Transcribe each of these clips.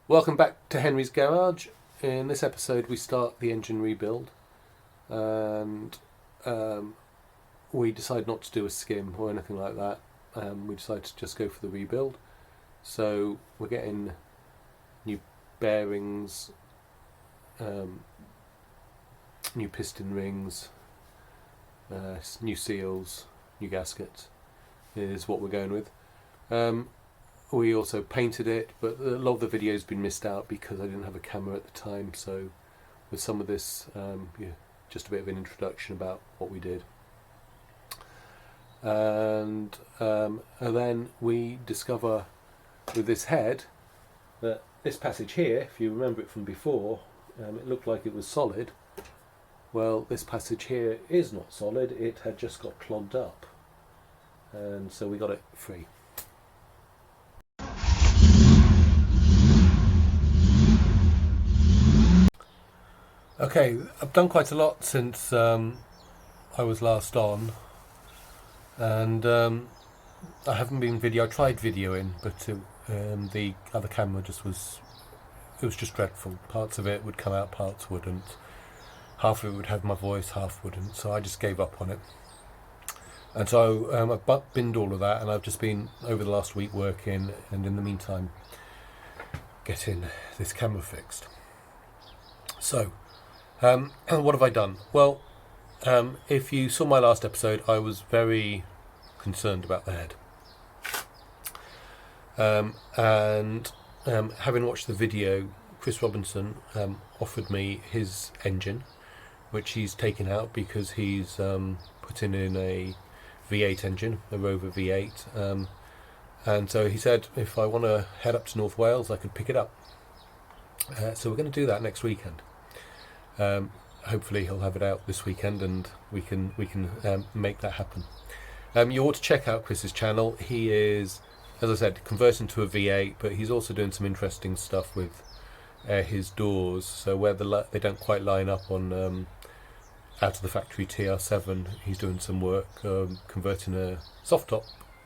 Welcome back to Henry's Garage. In this episode we start the engine rebuild, and we decide not to do a skim or anything like that. We decide to just go for the rebuild. So we're getting new bearings, new piston rings, new seals, new gaskets is what we're going with. We also painted it, but a lot of the video's been missed out because I didn't have a camera at the time. So with some of this, just a bit of an introduction about what we did. And then we discover with this head that this passage here, if you remember it from before, it looked like it was solid. Well, this passage here is not solid, it had just got clogged up. And so we got it free. Okay, I've done quite a lot since I was last on, and I haven't been I tried videoing, but the other camera it was just dreadful. Parts of it would come out, parts wouldn't. Half of it would have my voice, half wouldn't, so I just gave up on it. And so I've binned all of that, and I've just been, over the last week, working, and in the meantime, getting this camera fixed. So, what have I done? Well, if you saw my last episode, I was very concerned about the head. And having watched the video, Chris Robinson offered me his engine, which he's taken out because he's putting in a V8 engine, a Rover V8. And so he said if I want to head up to North Wales, I could pick it up. So we're going to do that next weekend. Hopefully he'll have it out this weekend, and we can make that happen. You ought to check out Chris's channel. He is, as I said, converting to a V8, but he's also doing some interesting stuff with his doors. So where they don't quite line up on out of the factory TR7, he's doing some work converting a soft top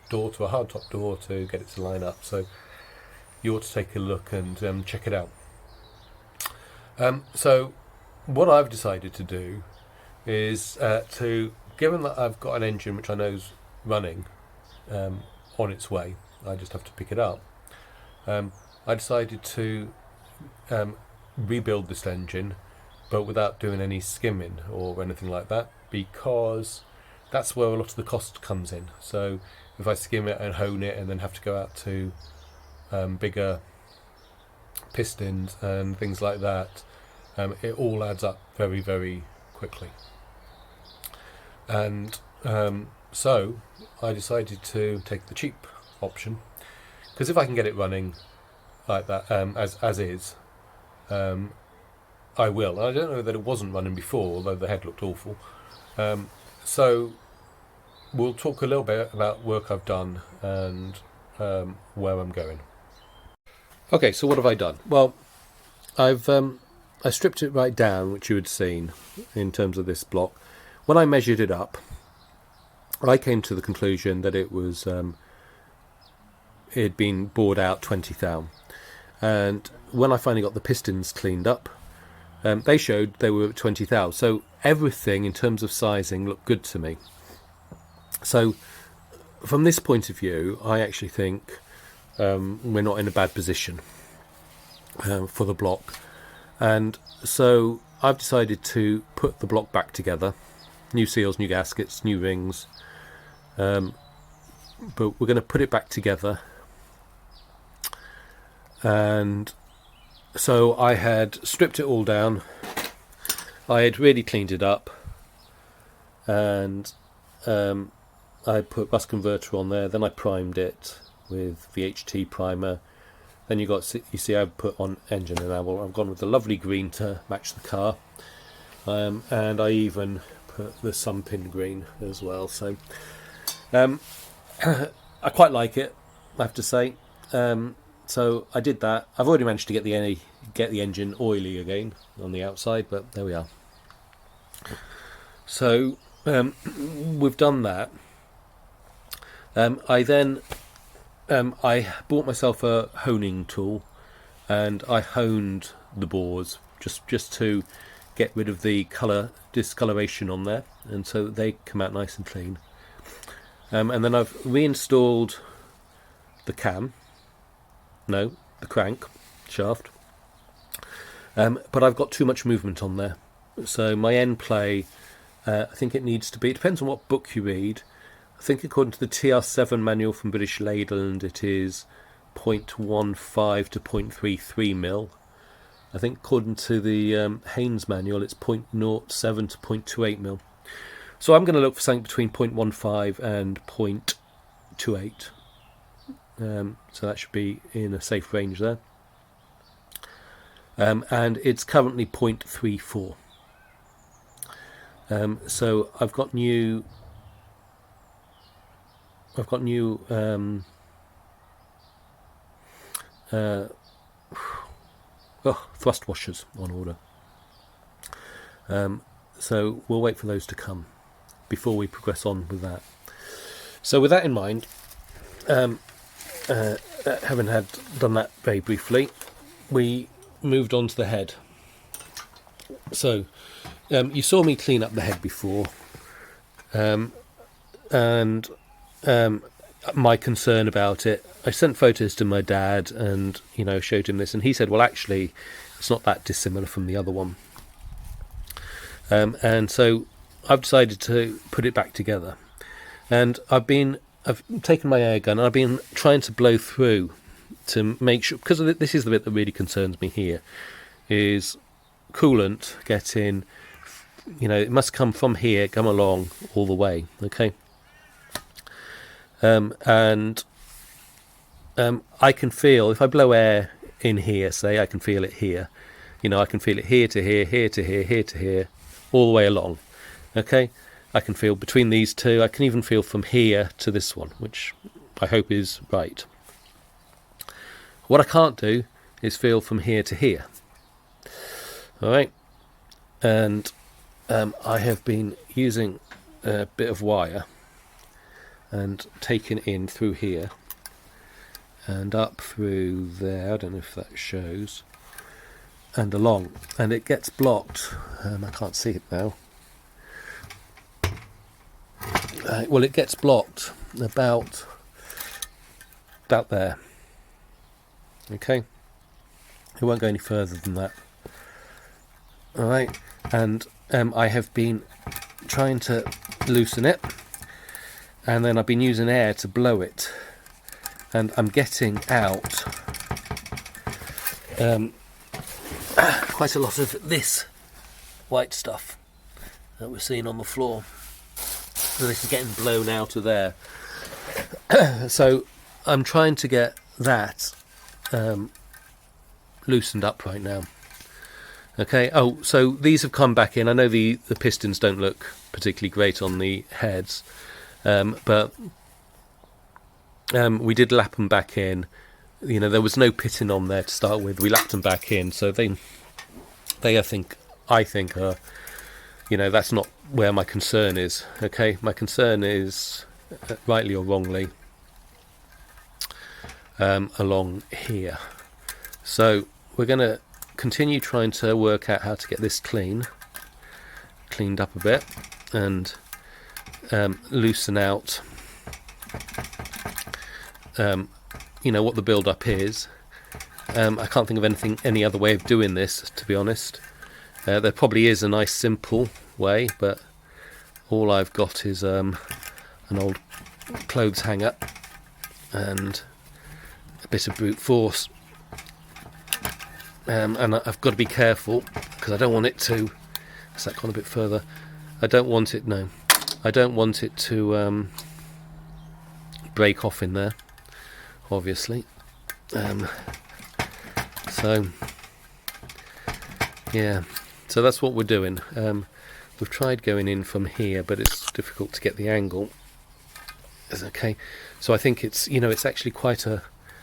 door to a hard top door to get it to line up. So you ought to take a look and check it out. So what I've decided to do is given that I've got an engine which I know is running on its way, I just have to pick it up. I decided to rebuild this engine, but without doing any skimming or anything like that, because that's where a lot of the cost comes in. So if I skim it and hone it and then have to go out to bigger pistons and things like that, it all adds up very, very quickly. And so I decided to take the cheap option, because if I can get it running like that as is, I will. And I don't know that it wasn't running before, although the head looked awful. So we'll talk a little bit about work I've done and where I'm going. Okay, so what have I done? Well, I stripped it right down, which you had seen in terms of this block. When I measured it up, I came to the conclusion that it was it had been bored out 20 thou. And when I finally got the pistons cleaned up, they showed they were 20 thou. So everything in terms of sizing looked good to me. So from this point of view, I actually think we're not in a bad position for the block. And so I've decided to put the block back together. New seals, new gaskets, new rings. But we're going to put it back together. And so I had stripped it all down. I had really cleaned it up. And I put bus converter on there. Then I primed it with VHT primer. Then you see I've put on engine enamel. I've gone with the lovely green to match the car, and I even put the sunpin green as well. So I quite like it, I have to say. So I did that. I've already managed to get the engine oily again on the outside, but there we are. So we've done that. I bought myself a honing tool, and I honed the bores just to get rid of the colour discoloration on there, and so that they come out nice and clean. And then I've reinstalled the the crank shaft, but I've got too much movement on there, so my end play, I think it needs to be, it depends on what book you read. I think according to the TR7 manual from British Leyland it is 0.15 to 0.33 mil. I think according to the Haynes manual it's 0.07 to 0.28 mil. So I'm going to look for something between 0.15 and 0.28. So that should be in a safe range there. And it's currently 0.34. So I've got new thrust washers on order. So we'll wait for those to come before we progress on with that. So with that in mind, having done that very briefly, we moved on to the head. So you saw me clean up the head before, and my concern about it, I sent photos to my dad and showed him this, and he said, well, actually it's not that dissimilar from the other one. And so I've decided to put it back together, and I've taken my air gun and I've been trying to blow through to make sure, because this is the bit that really concerns me here, is coolant getting, it must come from here, come along all the way, okay? And I can feel, if I blow air in here, say, I can feel it here, I can feel it here to here, here to here, here to here, all the way along, okay? I can feel between these two, I can even feel from here to this one, which I hope is right. What I can't do is feel from here to here. Alright, and I have been using a bit of wire and taken in through here and up through there, I don't know if that shows, and along, and it gets blocked. I can't see it now. Well, it gets blocked about there. Okay, it won't go any further than that. Alright, and I have been trying to loosen it, and then I've been using air to blow it, and I'm getting out quite a lot of this white stuff that we're seeing on the floor. So this is getting blown out of there. So I'm trying to get that loosened up right now. Okay, so these have come back in. I know the pistons don't look particularly great on the heads, but we did lap them back in. There was no pitting on there to start with. We lapped them back in, so they I think are, that's not where my concern is. Okay, my concern is, rightly or wrongly, along here. So we're going to continue trying to work out how to get this cleaned up a bit, and loosen out what the build up is. I can't think of any other way of doing this, to be honest. There probably is a nice simple way, but all I've got is an old clothes hanger and a bit of brute force, and I've got to be careful because I don't want it to, has that gone a bit further? I don't want it to break off in there, obviously. So yeah, so that's what we're doing. We've tried going in from here, but it's difficult to get the angle. It's okay. So I think it's it's actually quite a,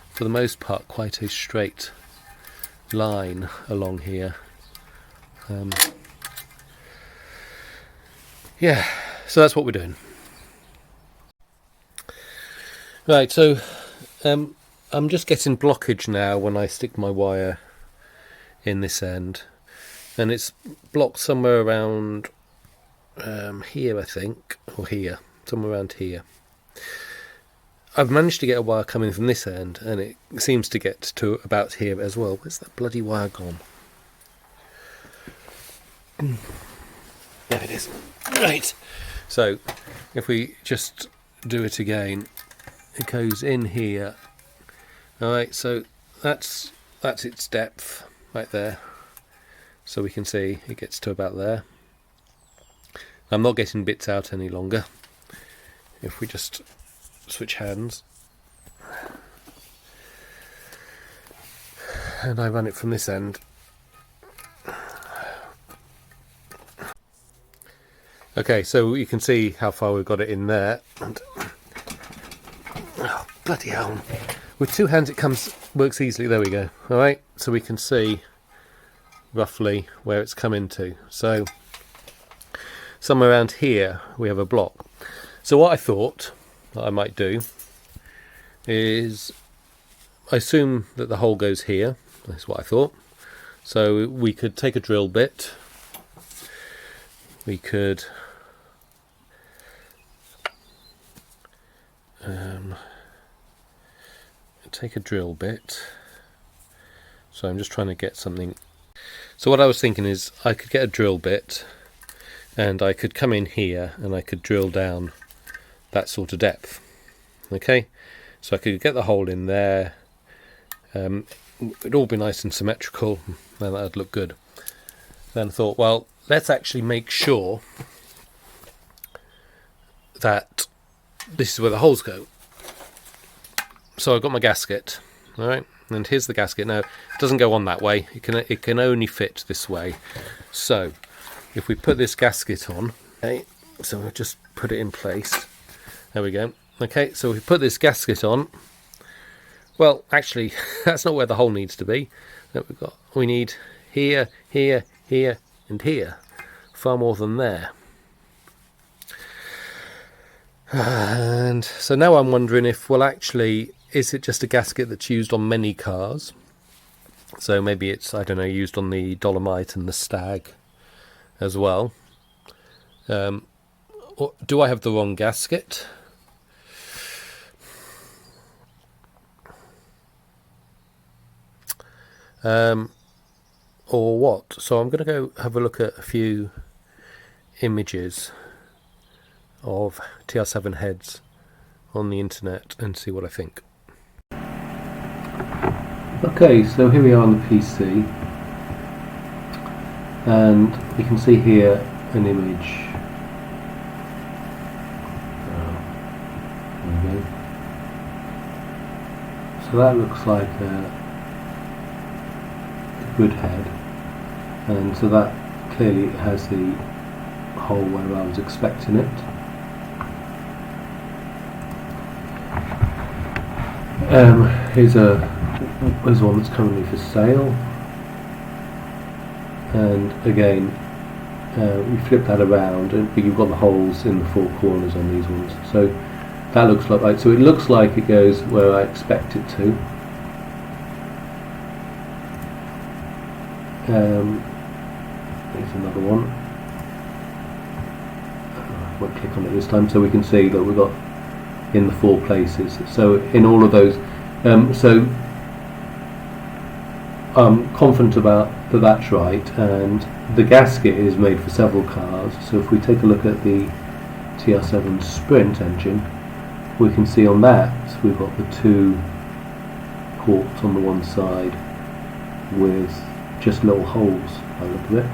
for the most part, quite a straight line along here. Yeah, so that's what we're doing. Right, so I'm just getting blockage now when I stick my wire in this end, and it's blocked somewhere around here, I think, or here, somewhere around here. I've managed to get a wire coming from this end, and it seems to get to about here as well. Where's that bloody wire gone? There it is. Right. So, if we just do it again, it goes in here. Alright, so that's its depth right there. So we can see it gets to about there. I'm not getting bits out any longer. If we just switch hands, and I run it from this end. Okay, so you can see how far we've got it in there. And oh, bloody hell. With two hands it works easily. There we go. Alright, so we can see roughly where it's come into. So somewhere around here we have a block. So what I thought that I might do is, I assume that the hole goes here. That's what I thought. So we could take a drill bit. We could take a drill bit. So I'm just trying to get something. So what I was thinking is I could get a drill bit and I could come in here and I could drill down that sort of depth. Okay, so I could get the hole in there. It'd all be nice and symmetrical, and that'd look good. Then I thought, well, let's actually make sure that this is where the holes go. So I've got my gasket, all right, and here's the gasket. Now it doesn't go on that way. It can only fit this way. So if we put this gasket on, okay, so we'll just put it in place. There we go. Okay, so if we put this gasket on, well, actually, that's not where the hole needs to be. We need here, here, here, and here. Far more than there. And so now I'm wondering if, well, actually, is it just a gasket that's used on many cars? So maybe it's, I don't know, used on the Dolomite and the Stag as well. Or do I have the wrong gasket? Or what? So I'm going to go have a look at a few images of TR7 heads on the internet and see what I think. Okay, so here we are on the PC, and we can see here an image. There we go. So that looks like a good head, and so that clearly has the hole where I was expecting it. Here's one that's currently for sale, and again we flip that around and you've got the holes in the four corners on these ones, so that looks like right. So it looks like it goes where I expect it to. Here's another one. I won't click on it this time, so we can see that we've got in the four places. So in all of those, so I'm confident about that that's right, and the gasket is made for several cars. So if we take a look at the TR7 Sprint engine, we can see on that we've got the two ports on the one side with just little holes by the look of it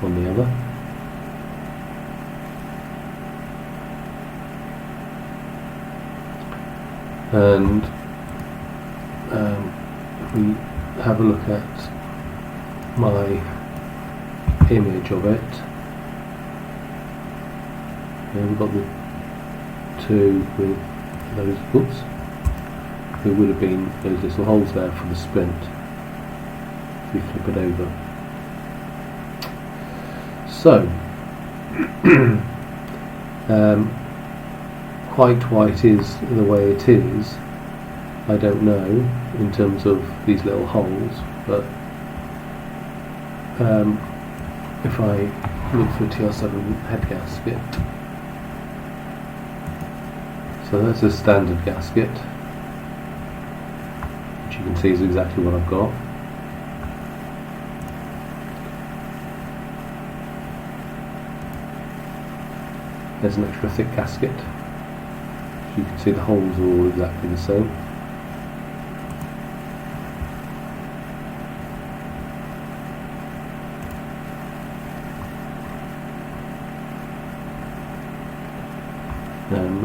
on the other. And if we have a look at my image of it, here we've got the two with those, oops, there would have been those little holes there for the Sprint. If we flip it over. So, white is the way it is, I don't know in terms of these little holes, but if I look for a TR7 head gasket, so that's a standard gasket, which you can see is exactly what I've got. There's an extra thick gasket. As you can see, the holes are all exactly the same.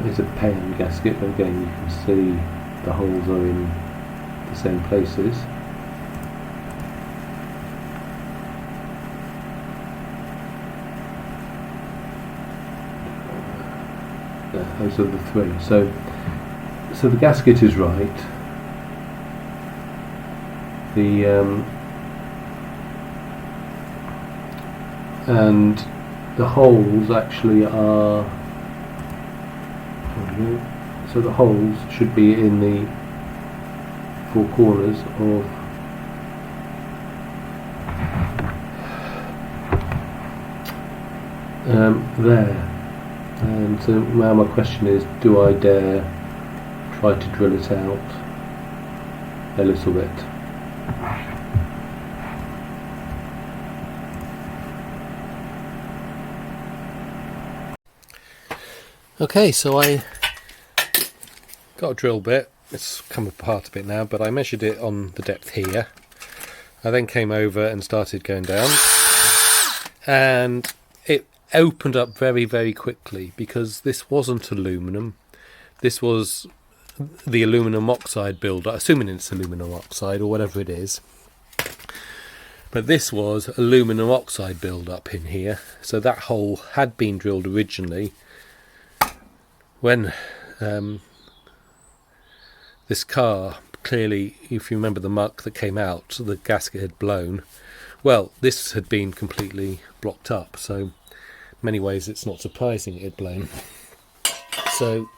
It's a pan gasket, but again you can see the holes are in the same places. Those are the three. So the gasket is right. And the holes actually are. So the holes should be in the four corners of there. And so now my question is, do I dare try to drill it out a little bit? Okay, so I got a drill bit. It's come apart a bit now, but I measured it on the depth here. I then came over and started going down, and it opened up very, very quickly because this wasn't aluminum. This was the aluminum oxide build-up, assuming it's aluminum oxide or whatever it is. But this was aluminum oxide build-up in here, so that hole had been drilled originally when this car, clearly, if you remember the muck that came out, the gasket had blown. Well, this had been completely blocked up, so in many ways it's not surprising it had blown. So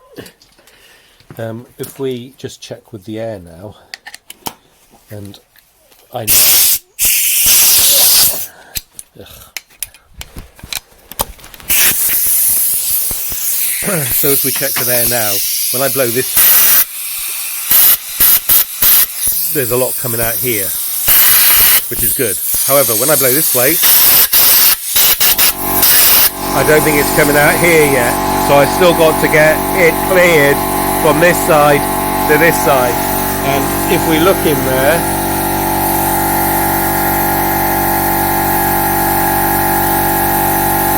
if we just check with the air now, and I so if we check with air now, when I blow this, there's a lot coming out here, which is good. However, when I blow this way, I don't think it's coming out here yet, so I still got to get it cleared from this side to this side. And if we look in there,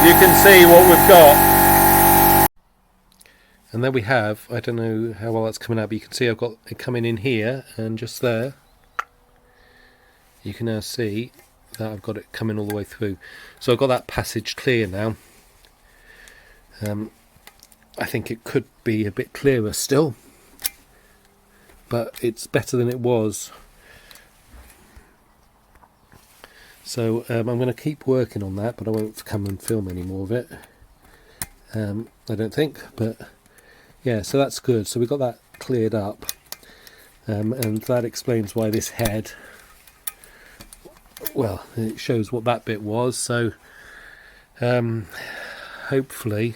you can see what we've got. And there we have, I don't know how well that's coming out, but you can see I've got it coming in here, and just there you can now see that I've got it coming all the way through. So I've got that passage clear now. I think it could be a bit clearer still, but it's better than it was. So I'm going to keep working on that, but I won't come and film any more of it, I don't think. But yeah, so that's good. So we got that cleared up, and that explains why this head, well, it shows what that bit was. So hopefully,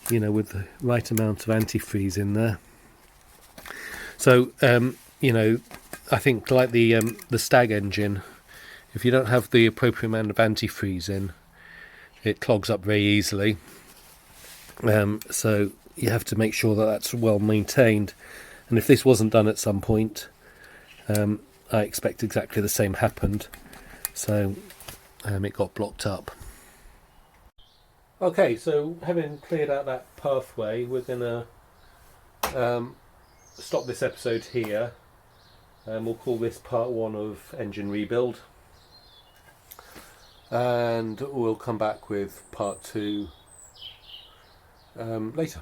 you know, with the right amount of antifreeze in there. So you know, I think like the Stag engine, if you don't have the appropriate amount of antifreeze in, it clogs up very easily. So you have to make sure that that's well maintained, and if this wasn't done at some point, I expect exactly the same happened, so it got blocked up. Okay, so having cleared out that pathway, we're going to stop this episode here, and we'll call this part 1 of engine rebuild, and we'll come back with part 2 later.